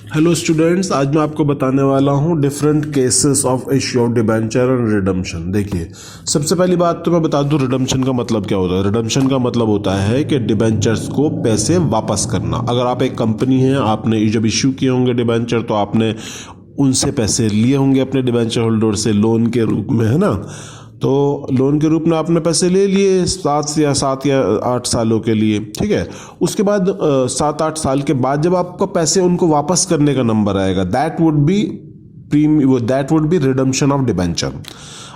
Hello students, आज मैं आपको बताने वाला हूँ different cases of issue of debenture and redemption. देखिए, सबसे पहली बात तो मैं बता दूँ रिडम्पशन का मतलब क्या होता है। रिडम्पशन का मतलब होता है कि डिबेंचर्स को पैसे वापस करना। अगर आप एक कंपनी हैं, आपने जब इश्यू किए होंगे डिबेंचर तो आपने उनसे पैसे लिए होंगे अपने डिबेंचर होल्डर से लोन के रूप में, है ना। तो लोन के रूप में आपने पैसे ले लिए 7 या 8 सालों के लिए, ठीक है। उसके बाद 7-8 साल के बाद जब आपको पैसे उनको वापस करने का नंबर आएगा, that would be redemption of debenture.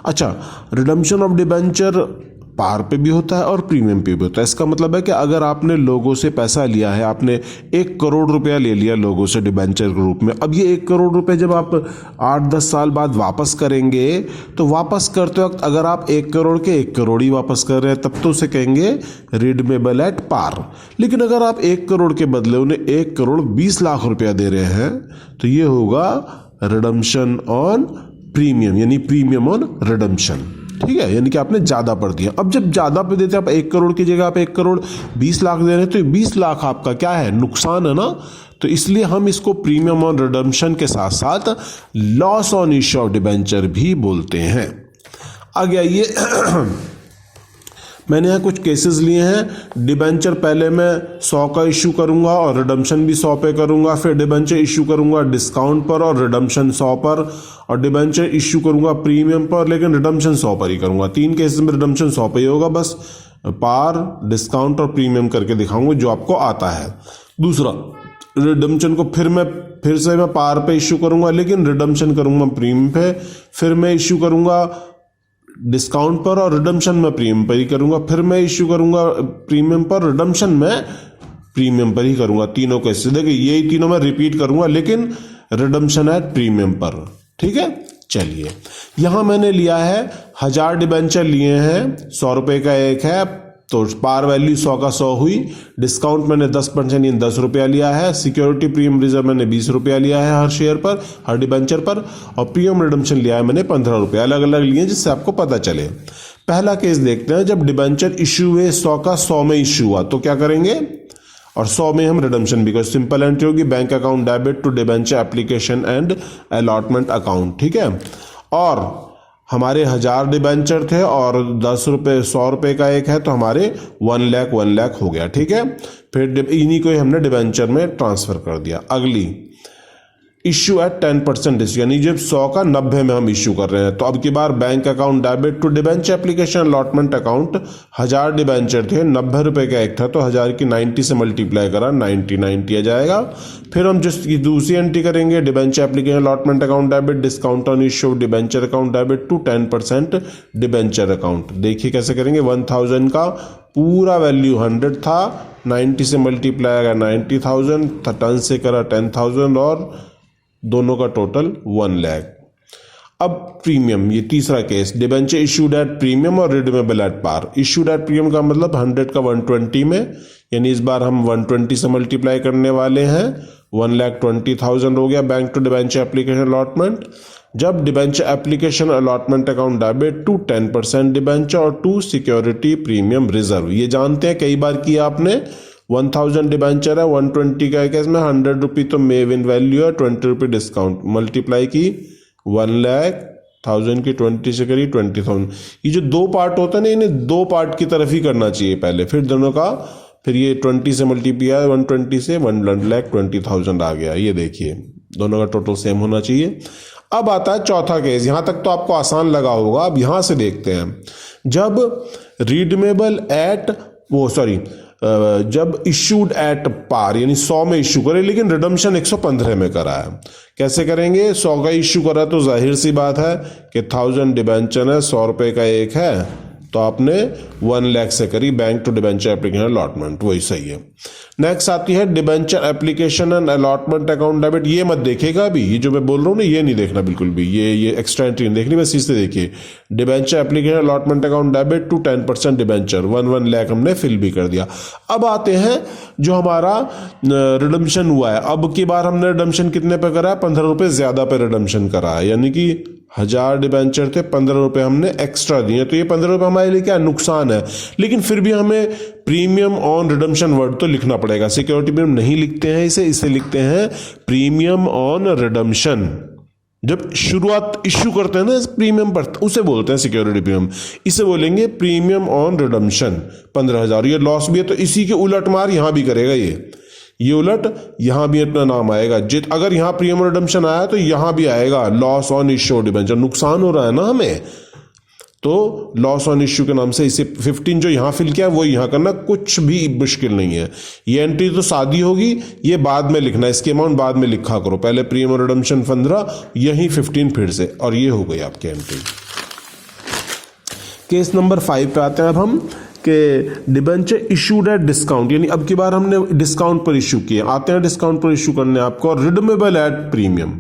अच्छा, रिडम्पशन ऑफ डिबेंचर पार पे भी होता है और प्रीमियम पे भी होता है। इसका मतलब है कि अगर आपने लोगों से पैसा लिया है, आपने 1 करोड़ रुपया ले लिया लोगों से डिबेंचर के रूप में, अब ये 1 करोड़ रुपए जब आप 8-10 साल बाद वापस करेंगे तो वापस करते वक्त अगर आप 1 करोड़ के 1 करोड़ ही वापस कर रहे हैं तब तो उसे कहेंगे रिडमेबल एट पार। लेकिन अगर आप 1 करोड़ के बदले उन्हें 1 करोड़ 20 लाख रुपया दे रहे हैं तो ये होगा रिडम्पशन ऑन प्रीमियम, यानी प्रीमियम ऑन रिडम्पशन, ठीक है। यानी कि आपने ज्यादा पढ़ दिया। अब जब ज्यादा पे देते हैं, आप 1 करोड़ की जगह आप 1 करोड़ 20 लाख दे रहे हैं तो 20 लाख आपका क्या है, नुकसान है ना। तो इसलिए हम इसको प्रीमियम ऑन रिडम्पशन के साथ साथ loss on issue of debenture भी बोलते हैं। आगे आइए मैंने यहाँ कुछ केसेस लिए हैं। डिबेंचर पहले मैं 100 का इशू करूंगा और रिडम्पशन भी 100 पे करूंगा, फिर डिबेंचर इशू करूंगा डिस्काउंट पर और रिडम्पशन 100 पर, और डिबेंचर इशू करूंगा प्रीमियम पर लेकिन रिडम्पशन 100 पर ही करूंगा। 3 केसेस में रिडम्पशन 100 पे ही होगा, बस पार, डिस्काउंट और प्रीमियम करके दिखाऊंगा जो आपको आता है। दूसरा, रिडम्पशन को फिर से मैं पार पे इशू करूंगा लेकिन रिडम्पशन करूंगा प्रीमियम पे, फिर मैं इशू करूंगा डिस्काउंट पर और रिडम्पशन में प्रीमियम पर ही करूंगा, फिर मैं इश्यू करूंगा प्रीमियम पर, रिडम्पशन में प्रीमियम पर ही करूंगा। तीनों कैसे, देखिए यही तीनों मैं रिपीट करूंगा लेकिन रिडम्पशन एट प्रीमियम पर, ठीक है। चलिए, यहां मैंने लिया है 1000 डिबेंचर लिए हैं, 100 रुपए का एक है तो पार वैल्यू 100 का 100 हुई। डिस्काउंट मैंने 10% यानी 10 रुपया लिया है। सिक्योरिटी प्रीमियम रिजर्व मैंने 20 रुपया लिया है हर शेयर पर, हर डिबेंचर पर, और प्रीमियम रिडम्पशन लिया है मैंने 15 रुपया। अलग अलग लिए जिससे आपको पता चले। पहला केस देखते हैं। जब डिबेंचर इश्यू हुए 100 का 100 में इश्यू हुआ तो क्या करेंगे, और 100 में हम रिडम्पशन भी कर, सिंपल एंट्री होगी bank account debit to debenture application and allotment account, ठीक है। और हमारे 1000 डिबेंचर थे और 10 रुपये 100 रुपये का एक है तो हमारे 1 लाख हो गया, ठीक है। फिर इन्हीं को हमने डिबेंचर में ट्रांसफर कर दिया। अगली, इश्यू एट 10% डिस्काउंट, यानी जब 100 का 90 में हम इश्यू कर रहे हैं तो अब की बार bank account debit to debenture application allotment account. 1000 debenture थे, 90 रुपए का एक था तो 1000 की 90 से मल्टीप्लाई करा, 90 आ जाएगा। फिर हम जिसकी दूसरी एंट्री करेंगे, debenture application allotment account debit, discount on issue debenture account debit to 10% debenture account. देखिए कैसे करेंगे। 1000 का पूरा वैल्यू 100 था, 90 से मल्टीप्लाई करा 90,000, 10 से करा 10,000 और दोनों का टोटल 1 लाख। अब प्रीमियम, ये तीसरा case, debenture issued at premium और redeemable at par. Issued at premium का मतलब 100 का 120 में, यानी इस बार हम 120 से मल्टीप्लाई करने वाले हैं, 1,20,000 हो गया bank to debenture application allotment. जब debenture application allotment account debit to 10% debenture और टू सिक्योरिटी प्रीमियम रिजर्व। ये जानते हैं, कई बार किया आपने। 1000 डिबेंचर है, 120 का केस में 100 रुपये तो मेविन वैल्यू है, 20 रुपये डिस्काउंट, मल्टीप्लाई की 1 लाख, 1000 की 20 से करी 20,000। ये जो 2 पार्ट होता है ना, इन्हें 2 पार्ट की तरफ ही करना चाहिए पहले, फिर दोनों का, फिर ये 20 से मल्टीप्लाई 120 से 1,20,000 आ गया। ये देखिए दोनों का टोटल सेम होना चाहिए। अब आता है चौथा केस। यहां तक तो आपको आसान लगा होगा। अब यहां से देखते हैं, जब रिडीमेबल एट जब इश्यूड एट पार यानी 100 में इश्यू करे लेकिन रिडम्पशन 115 में करा है। कैसे करेंगे, 100 का इश्यू करा तो जाहिर सी बात है कि 1000 डिबेंचर है, 100 रुपये का एक है तो आपने 1 लाख से करी bank to debenture application allotment, वही सही है। नेक्स्ट आती है debenture application and allotment account debit. ये मत देखेगा अभी, ये जो मैं बोल रहा हूँ ना ये नहीं देखना बिल्कुल भी, ये एक्स्ट्रा एंट्री नहीं देखनी, बस इससे देखिए। Debenture application allotment account debit to 10% debenture, 1 lakh हमने फिल भी कर दिया। अब आते हैं जो हमारा रिडम्पशन हुआ है। अब की बार हमने रिडम्पशन कितने पे करा है, 15 रुपये ज्यादा पे रिडम्पशन करा है, यानी कि 1000 डिबेंचर थे, 15 रुपये हमने एक्स्ट्रा दिए, तो ये 15 रुपये हमारे लिए क्या नुकसान है। लेकिन फिर भी हमें प्रीमियम ऑन रिडम्पशन वर्ड तो लिखना पड़ेगा। सिक्योरिटी प्रीमियम नहीं लिखते हैं इसे लिखते हैं प्रीमियम ऑन रिडम्पशन। जब शुरुआत इश्यू करते हैं ना प्रीमियम पर, उसे बोलते हैं सिक्योरिटी प्रीमियम। इसे बोलेंगे प्रीमियम ऑन रिडम्पशन 15,000। ये लॉस भी है तो इसी के उलट मार यहां भी करेगा, ये उलट यहां भी अपना नाम आएगा। अगर यहां प्रीमियम रिडम्पशन आया तो यहां भी आएगा लॉस ऑन इश्यू डिबेंचर। नुकसान हो रहा है ना हमें, तो लॉस ऑन इश्यू के नाम से इसे 15 जो यहां फिल किया वो यहां करना, कुछ भी मुश्किल नहीं है। ये एंट्री तो सादी होगी, ये बाद में लिखना, इसके अमाउंट बाद में लिखा करो, पहले प्रीमियम रिडम्पशन 15, यही 15 फिर से, और ये हो गई आपकी एंट्री। केस नंबर 5 पे आते हैं अब हम कि डिबेंचर इशूड एट डिस्काउंट, यानी अब की बार हमने डिस्काउंट पर इशू किए। आते हैं डिस्काउंट पर इशू करने आपको, रिडमेबल एट प्रीमियम।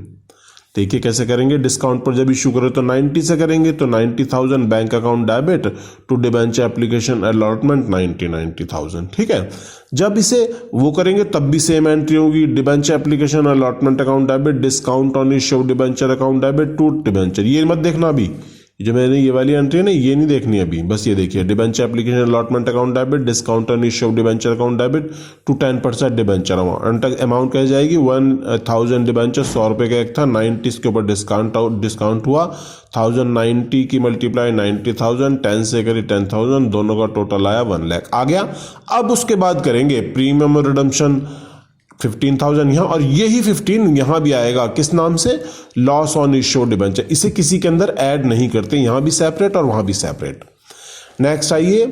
देखिए कैसे करेंगे, डिस्काउंट पर जब इशू करें तो 90 से करेंगे, तो 90,000 bank account debit to debenture application allotment 90,000। ठीक है, जब इसे वो करेंगे तब भी सेम एंट्री होगी, debenture application allotment account debit discount on issue debenture account debit to debenture. ये मत देखना अभी, जो मैंने ये वाली एंट्री है ना, ये नहीं देखनी अभी, बस ये देखिए debenture application allotment account debit discount on issue debenture account debit to 10% debenture amount कह जाएगी 1000 डिबेंचर 100 रुपये का एक था, 90 इसके ऊपर डिस्काउंट हुआ, 1090 की मल्टीप्लाई 90,000, 10 से करी 10,000, दोनों का टोटल आया 1 लाख आ गया। अब उसके बाद करेंगे प्रीमियम रिडम्पशन 15,000 यहाँ, और यही 15 यहाँ भी आएगा, किस नाम से, लॉस ऑन इश्यू डिबेंचर। इसे किसी के अंदर ऐड नहीं करते, यहाँ भी सेपरेट और वहाँ भी सेपरेट। नेक्स्ट आइए,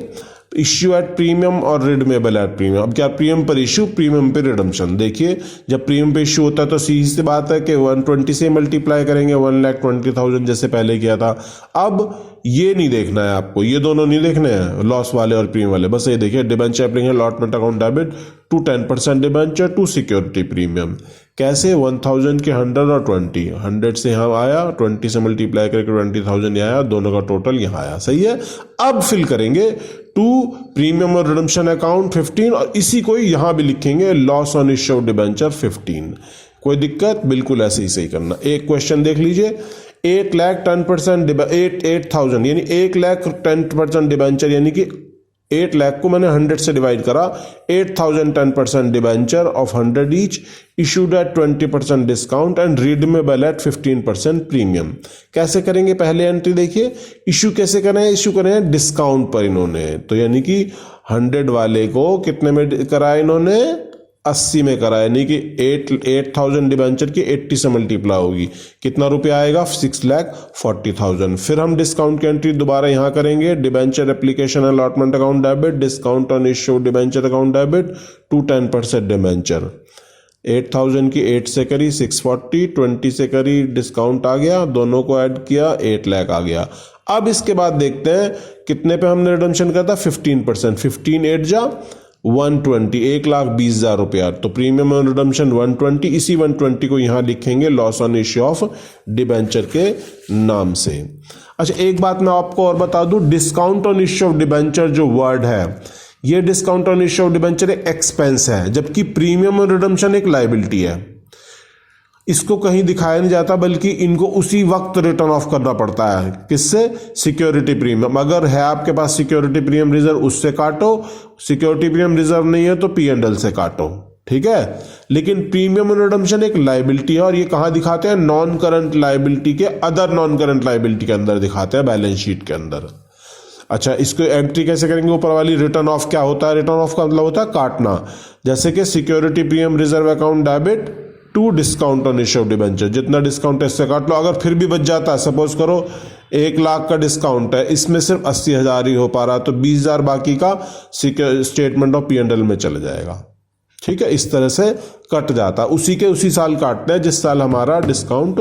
इश्यू एट प्रीमियम और रिडमेबल एट प्रीमियम। अब क्या, प्रीमियम पर इश्यू, प्रीमियम पर रिडम्पशन। देखिए जब प्रीमियम पे इश्यू होता है तो सीधी सी बात है कि 120 से मल्टीप्लाई करेंगे 1,20,000 जैसे पहले किया था। अब ये नहीं देखना है आपको, ये दोनों नहीं देखने हैं, लॉस वाले और प्रीमियम वाले, बस ये देखिए debenture application allotment account debit to 10% debenture to security premium. कैसे, 1000 के 100 और 20, 100 से यहाँ आया, 20 से मल्टीप्लाई करके 20,000 यहाँ आया, दोनों का टोटल यहाँ आया। सही है, अब फिल करेंगे टू प्रीमियम और रिडम्पशन अकाउंट 15, और इसी को ही यहाँ भी लिखेंगे लॉस ऑन इश्यू डिबेंचर 15। कोई दिक्कत, बिल्कुल ऐसे ही सही करना। एक क्वेश्चन देख लीजिए, 8 लाख 10% 8,000 यानी 1 लाख 10% डिबेंचर, यानी कि 8 लाख को मैंने 100 से डिवाइड करा, 8,000 10% debenture of 100 each issued at 20% discount and redeemable eight 15% premium. कैसे करेंगे, पहले एंट्री देखिए, इशू कैसे करें, इशू करें डिस्काउंट पर इन्होंने, तो यानी कि 100 वाले को कितने में कराया इन्होंने, 80 में करा, यानी कि 8,000 डिबेंचर की 80 से मल्टीप्लाई होगी, कितना रुपया आएगा, 6,40,000। फिर हम डिस्काउंट की एंट्री दोबारा यहाँ करेंगे, debenture application allotment account debit discount on issue debenture account debit to 10% debenture. 8,000 की 8 से करी 640, 20 से करी डिस्काउंट आ गया, दोनों को ऐड किया 8 लाख आ गया। अब इसके बाद देखते हैं कितने पे हमने रिडम्पशन करा था, 15%, 15 8 जा 120, 1,20,000 रुपया, तो प्रीमियम और रिडम्पशन 120, इसी 120 को यहां लिखेंगे loss on issue of debenture के नाम से। अच्छा एक बात मैं आपको और बता दूं, discount on issue of debenture जो वर्ड है, ये discount on issue of debenture एक एक्सपेंस है, जबकि प्रीमियम और रिडम्पशन एक लायबिलिटी है। इसको कहीं दिखाया नहीं जाता, बल्कि इनको उसी वक्त रिटर्न ऑफ करना पड़ता है, किससे, सिक्योरिटी प्रीमियम। अगर है आपके पास सिक्योरिटी प्रीमियम रिजर्व, उससे काटो, सिक्योरिटी प्रीमियम रिजर्व नहीं है तो P&L से काटो, ठीक है। लेकिन प्रीमियम रिडम्पशन एक लायबिलिटी है, और ये कहां दिखाते हैं, नॉन करंट लायबिलिटी के, अदर नॉन करंट लायबिलिटी के अंदर दिखाते हैं, बैलेंस शीट के अंदर। अच्छा इसको एंट्री कैसे करेंगे, ऊपर वाली रिटर्न ऑफ क्या होता है, रिटर्न ऑफ का मतलब होता है काटना, जैसे कि security premium reserve account debit to discount on issue of debenture, जितना डिस्काउंट है इससे काट लो। अगर फिर भी बच जाता है, सपोज करो 1 लाख का डिस्काउंट है, इसमें सिर्फ 80,000 ही हो पा रहा, तो 20,000 बाकी का स्टेटमेंट ऑफ P&L में चले जाएगा, ठीक है। इस तरह से कट जाता, उसी के उसी साल काटते हैं जिस साल हमारा डिस्काउंट